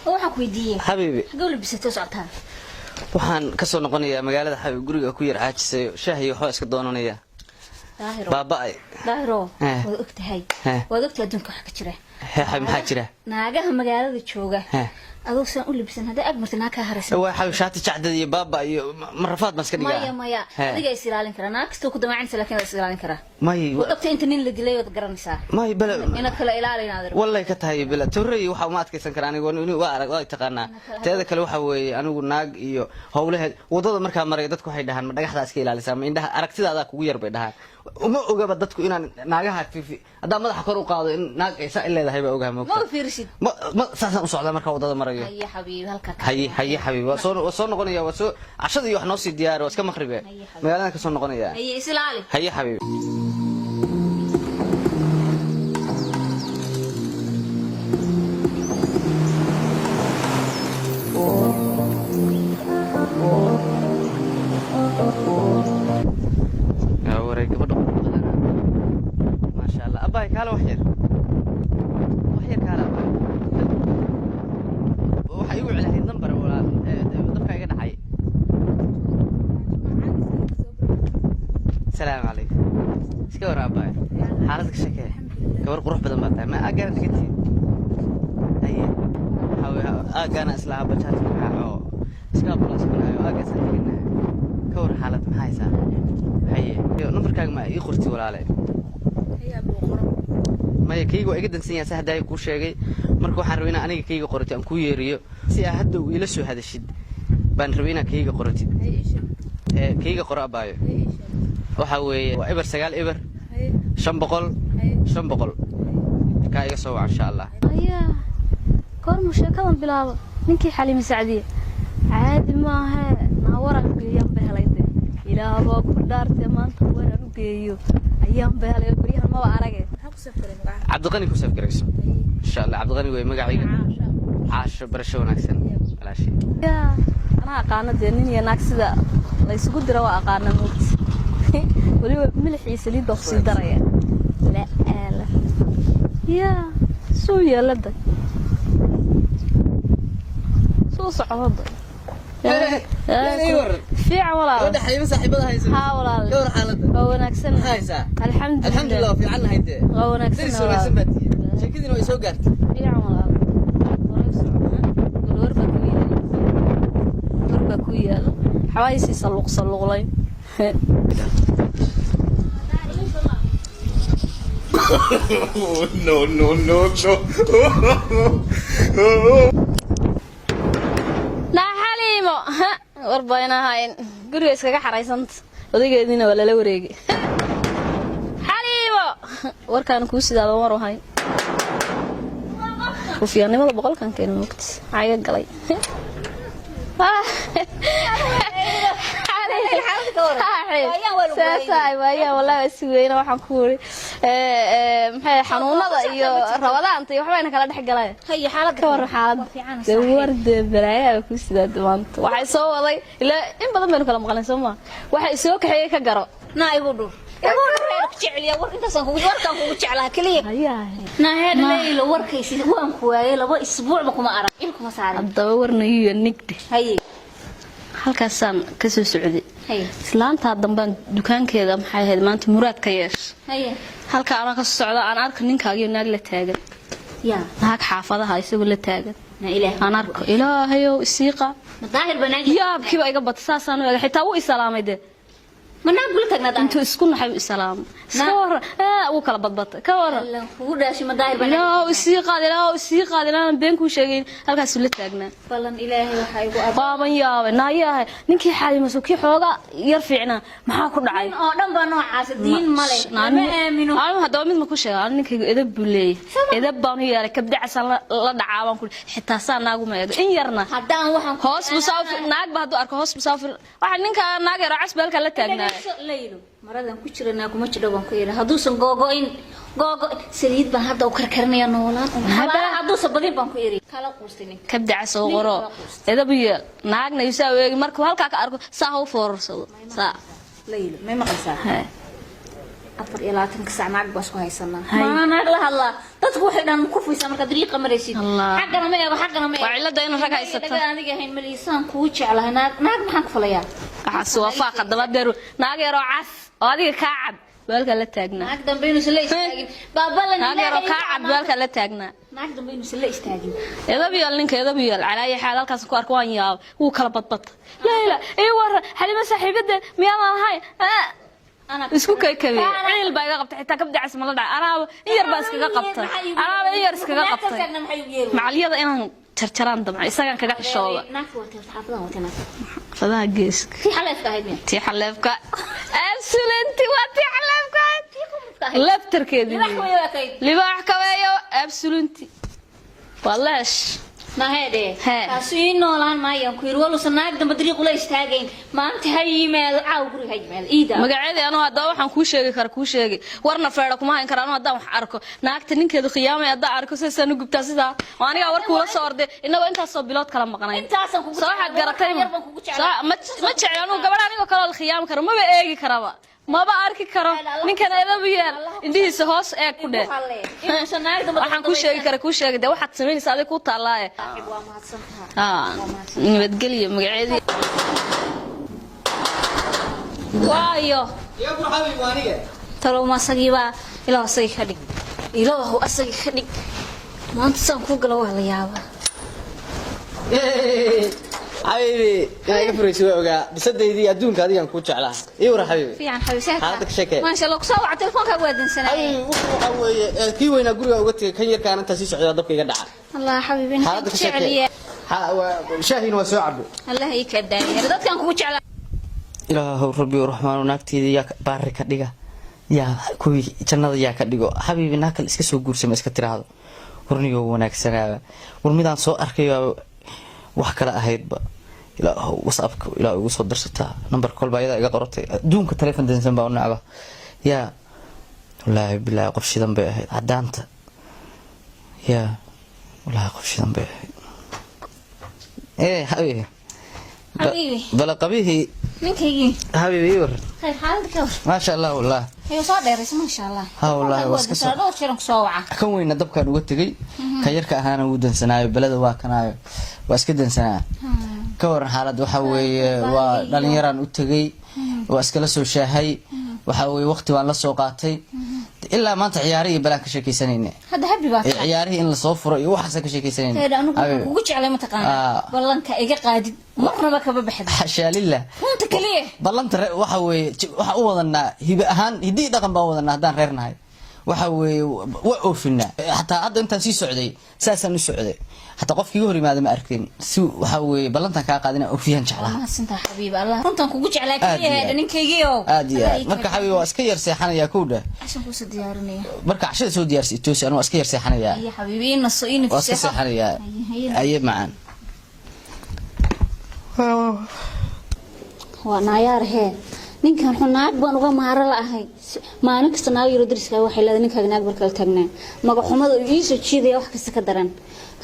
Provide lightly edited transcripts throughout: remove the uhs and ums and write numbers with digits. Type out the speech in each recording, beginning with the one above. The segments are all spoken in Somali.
waxaan ku weydiiyay حبيبي xagee labisatay socota waxaan ka soo noqonayaa magaalada xabib guriga ku yar caajisay shaahi iyo xoo iska doonanaya daahiro baabay daahiro waad ogtahay adduunka wax ka jira xabib maxaa jira naagaha magaalada jooga adoo san u libsan hada ag martina ka haraysan waa xabib shaati jacdad iyo baaba iyo marafaad ma iska dhigaa maya adiga is ilaalin kara naagta ku damacaysan laakiin is ilaalin kara may wadabta inta nin la dilay wad garanaysaa may bala inaad kala ilaalinaad wallahi ka tahay bala torrey waxa uma adkaysan kara anigu waa arag waa taqaanaa teeda kale waxa weeye anigu naag iyo hawlaheed wadada markaa maray dadku waxay dhahaan ma dhagaxda iska ilaalisaa ma indhaha aragtidaada kugu yar bay dhahaan uma ogaba dadku inaan naagaha fifi hadaa madaxa kor u qaado in naag ay saa leedahay ba ogahay ma fiirsid ma saasan u socda markaa wadada marayo haye xabiib halka haye xabiib waa soo noqonaya waa soo cashada iyo wax noo sii diyaar waa iska maqribe magaalada ka soo noqonaya haye islaali haye xabiib أباي كاله وحير كاله وحيوع على هاي النمبر ولا ضفك يقدر حي السلام عليكم سكور أباي حالتك شكله كبر قروح بدل ما ما أقدر تكتي أيه أنا أسلحة بجات معه سكاب الله سبحانه وأقدر تكتي كور حالة محايسة هي نمبر كاج ما يخرتي ولا عليه maya kaygu iga dansan yahay saxday ku sheegay markuu waxaan rabaa in aniga kayga qorati aan ku yeeriyo si aad hadda ila soo hadashid baan rabaa in kayga qoratid kayga qora abaayo waxa weeye waa ibar 9 ibar 500 ka iga soo waa insha Allah ayaa koor mushakadan bilaabo ninkii xaliim saacadiye caadi ma aha na waraq geeyaan behelayde ilaabo ku dhaartay maanta waraq u geeyo ayaan behelay bariyahan ma aragay عبد الغني كوسف قريش إن شاء الله عبد الغني ويمقعي عاش برشون أحسن على شيء يا أنا أقانا دينين يا ناكس ذا لا يسقط دروا أقانا موت ولي ملح يسلي بخصي دريا لا لا يا سو يا لدك سو صعب في عوالله وده حي مسحي بدها يسوي حاول دور حالته هو نكسن الحمد لله في عنا هيدا هو نكسن عشان كذا ما يسوي قارت في عوالله غربة كويا حوايسي صلوق لين no warbayna hayn guriga iskaga xaraysanta odageedina wala la wareegay xaliimo warkaan ku sidaado war wahay ufiyanimada boqolkan keen waqti ayaga galay ويا والله سوينا waxaan ku wari maxay xanuunada iyo rabadaanta iyo waxbayna kala dhax galay hay xaalad fiican warde baraaya ku sidaad maanta waxay soo waday ilaa in badan baynu kala maqlan Soomaa waxay soo kaxeeyay ka garo naayibu dhur jeceliya war inta san kugu warkan kugu jeclaa kaliya naaheed leeylo warkaysi waan ku waayay 2 isbuuc ma kuma arag ilkuma saaray hadaba warnayo nigde hay halkaasaan ka soo socday islaanta damban dukaankeeda maxay ahayd maanta muraad ka yeesh halka aan ka socdo aan arko ninkaaga iyo naag la taagan naag xaafadaha isagoo la taagan aan arko ilaahayow isiiqa daahir banaadi yaabkiiba iga bad saasaan u xitaa wuu islaamay manaa gula tagnada intuu isku naxay islaam sawir uu kala badbatay ka war ugu dhaashi madaahir banaadi ilaahayow isiiqa ilaahan been ku sheegay halkaas la taagnaa balan ilaahay waxa igu baaban yaabay naayahay ninkii xaliimo soo kii xooga yar fiicna maxaa ku dhacay oo dhan baa noocaas diin male ma aamino aan hadaba mid ma ku sheegay ninkayga edab buleey edab baan yeelay kabdacsan la dhacaaban ku xitaa saa naagu ma eego in yarna hadaan waxaan hoos musaafir naag ba haduu arko hoos musaafir waxa ninka naag yar casbalka la taagnaa leeylo maradan ku jirana kuma jiro baan ku yeelay haduusan googoyn saliid baan hadda u karkarnaya noolaan haduusan badin baan ku yeelay kala quustay kabdaca soo qoro edab iyo naagna isaa weegi markuu halka ka arko saa u foorsado saa leeylo ma maqlaysaa afar ilaa 10 saac naag bas ku haysanaa ma naag la hadlaa dadku waxay dhan ku fiisan marka dariiqa maraysid xaqana ma eeba xaqana ma waa cilada in rag haysato aniga hayn maliisaan ku jeclahay naag maxaan ku falayaa waxa waafaqa dabadeer naag yaro cas oo adiga ka cad balka la taagnaa naag dambe inuu sala istaagin baaba la naag yaro ka cad balka la taagnaa naag dambe inuu sala istaagin eedabiyo ninka eedabiyo calaayi xaalalkaas ku arko waan yaab uu kala badbad leela ee war halima saaxiibada miyaan ahay أنا إسكو كذي عيل بايga qabta xitaa kabda casma la dhac anaaba in yar baa iskaga qabta anaaba in yar iskaga qabtay macaliyada inaan jarjaraan damca isagan kaga xishooda fadaha geeska tii xaleefka absolutely waa tii xaleefka laftarkeedii libaax kaweeyo absolutely wallash ما هذا كاسين نولان ما ينكو يروحوا سناك دم بدريق ولا يستاجين ما أنت هاي مال عاوقري هاي مال إيدا مقعدي أنا هذا وحن كوشة كركوشة ورنا فرق ما هين كرانو هذا وحركه ناك تنين كده خيامة هذا عركو سنو جبت سيدا وأنا أورك ولا صور ده إنه أنت صبيلات كلام مقنعين أنت أصلا صراحة جرتين صراحة ما تشعرانو قبل أنا وكلا الخيام كرام ما بيجي كرامة ما بعرف كرام من كان هذا بيار عندي سهوس كده waxaan ku sheegi karaa ku sheegay waxaad sameynaysaa adiga ku taalaa nabadgelyo magaceedii waayo يا حبيبي وانيga talo ma sagiiba ilaa asay ka dhig ilaahu asay ka dhig maanta san ku galo waa la yaaba حبيبي يا فريش وقع بسديدي ادونك اديان كو جعلها اي ور حبيبي في عن حبيبي هذاك شكل ما شاء الله كسو على تليفونك وادن سنه اي waxa weeye kii weyna guriga uga tagay kan yarkaan inta si socda dabka iga dhaca الله حبيبي هذاك شكل شاهين وسو عبد الله يكداير dadkan kugu jeclaa ilaahu rabbi rahmaan naagteedii yaa baari ka dhiga yaa kuwi jannada yaa ka dhigo habiibi naakal iska soo guursama iska tiraado warniyo wanaagsanaa war midaan soo arkay wax kala ahaydba ilaahu whatsappka ilaahu ugu soo darsataa number call baa iga qortay duunka telefoon dansan baa u nacba yaa wallaahi bilaa qof shidan bay ahayd cadaanta yaa wallaahi qof shidan bay ahayd habiibi حبيبي بلا قبيه منكي حبيبي يور خير حالك ما شاء الله والله هي صار ديرس ما شاء الله ها والله واسكسو دور شيرك سوعه كان وين دبكان uga tagay ka yarka ahaana uu dansanaayo balada waa kanaayo waa iska dansanaa ka waran xaalad waxa weeye waa dhalinyaraan u tagay waa iska la soo shaahay waxa weeye waqti waan la soo qaatay ilaa maanta ciyaarihi balan ka sheekaysanayna hada habi baa ciyaarihi in la soo furo iyo waxa ka sheekaysanayna anigu ugu jeclay ma taqaan ballanka iga qaadid marnaba ka baxad xasha lillah inta kaliye ballanta waxa weeye waxa u wadanaa hiba ahaan hidii dhaqan baa wadanaa hadaan reernahay waxa weeye waa oofina hatta hadda intaan sii socday saasan u socday hatta qofkii hor yimaada ma arkin si waxa weeye ballantan ka qaadina oofiyan jeclaa ma santa xabiib allah runtan kugu jeclaa kaliye ninkaygiyo aadiya marka xabiib waa iska yar seexanaya kowda ashan ku soo diyaarinaya marka cashada soo diyaarsi toos anoo iska yar seexanaya ay xabiibi naso in waa iska seexanaya ay macaan waa naayaar hee ninkan xunaag baan uga maara la ahay maalin kasta naag yaro dariska waxay leedahay ninkaaga naag barkal taagnaa magaxumada ii soo jiiday wax kasta ka daran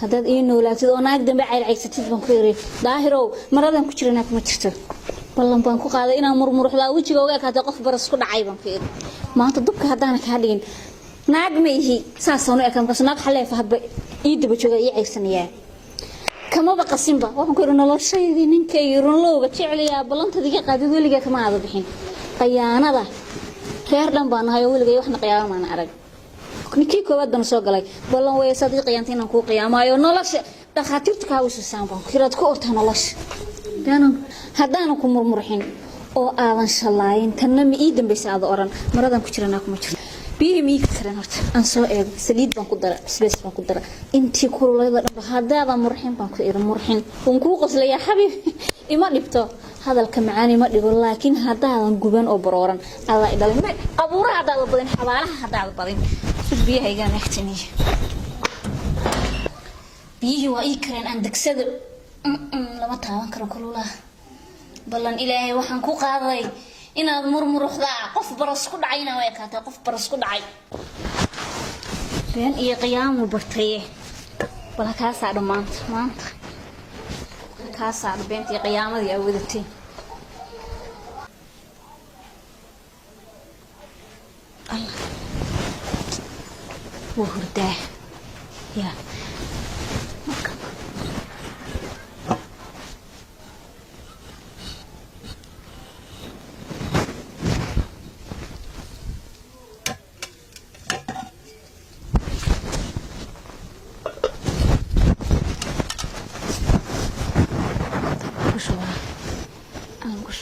hadaad ii noolaatid oo naag dambe cayrsatid baan ku yeeray daahirow maradan ku jirana kuma jirto ballan baan ku qaaday inaan murmuruxda wajiga uga kaatay qof baras ku dhacay baan ku yeeray maanta dubka hadaan ka dhigin naag ma ihi saasoo ekaan kas naag xaleef hadba ii daba jooga ii cayrsanayaa kama baqasinba waxaan ku yiri noloshaydii ninkay runlowga jeceliyaa ballantadiga qaadid weliga kama aad bixin qayaanada reer dhan baan ahay weliga waxna qiyaamo aan arag ninkii koobaad baan soo galay ballan way sadiiqayaan inaan ku qiyaamayo nolosha dhaqaatiirtu ka hawsaysan baan kiraad ku ortaa nolosha hadaan ku murmurxin oo aadan shalaayin tanna mi ii dambaysa aad oran maradan ku jirana kuma jiro biyo mi ka karan horta aan soo eego saliid baan ku dara space baan ku dara intii kululada dhan hadaada murxin baan ku iri murxin uun ku qoslaya xabiib ima dhibto hadalka macaani ma dhigo laakiin hadaadan guban oo barooran alla idalin qabuuraha hadaada badan xabaalaha hadaada badan biyahayga naxtiniya biyo waa ii kareen aan dagsada lama taaban karo kululaha ballan ilaahay waxaan ku qaaday inaad murmuruxda qof baras ku dhacayna way kaatay qof baras ku dhacay been iyo qiyaamo bartay bal ka saar maanta ka saar beentii qiyaamadii awadatay وهرده يا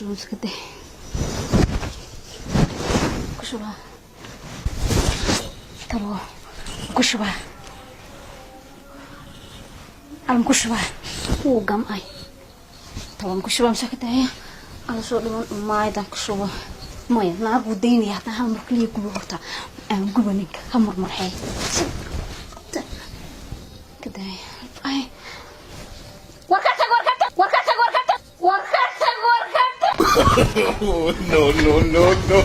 كشوف مسكته كشوف ترى كشوف ألم كشوف هو قام أي طبعا كشوف مسكته هي على شو لون ما يدا كشوف ما ينا بديني حتى هم ركلي كبرتا قبنك خمر مرحي كده أي وركتك No, no, no, no.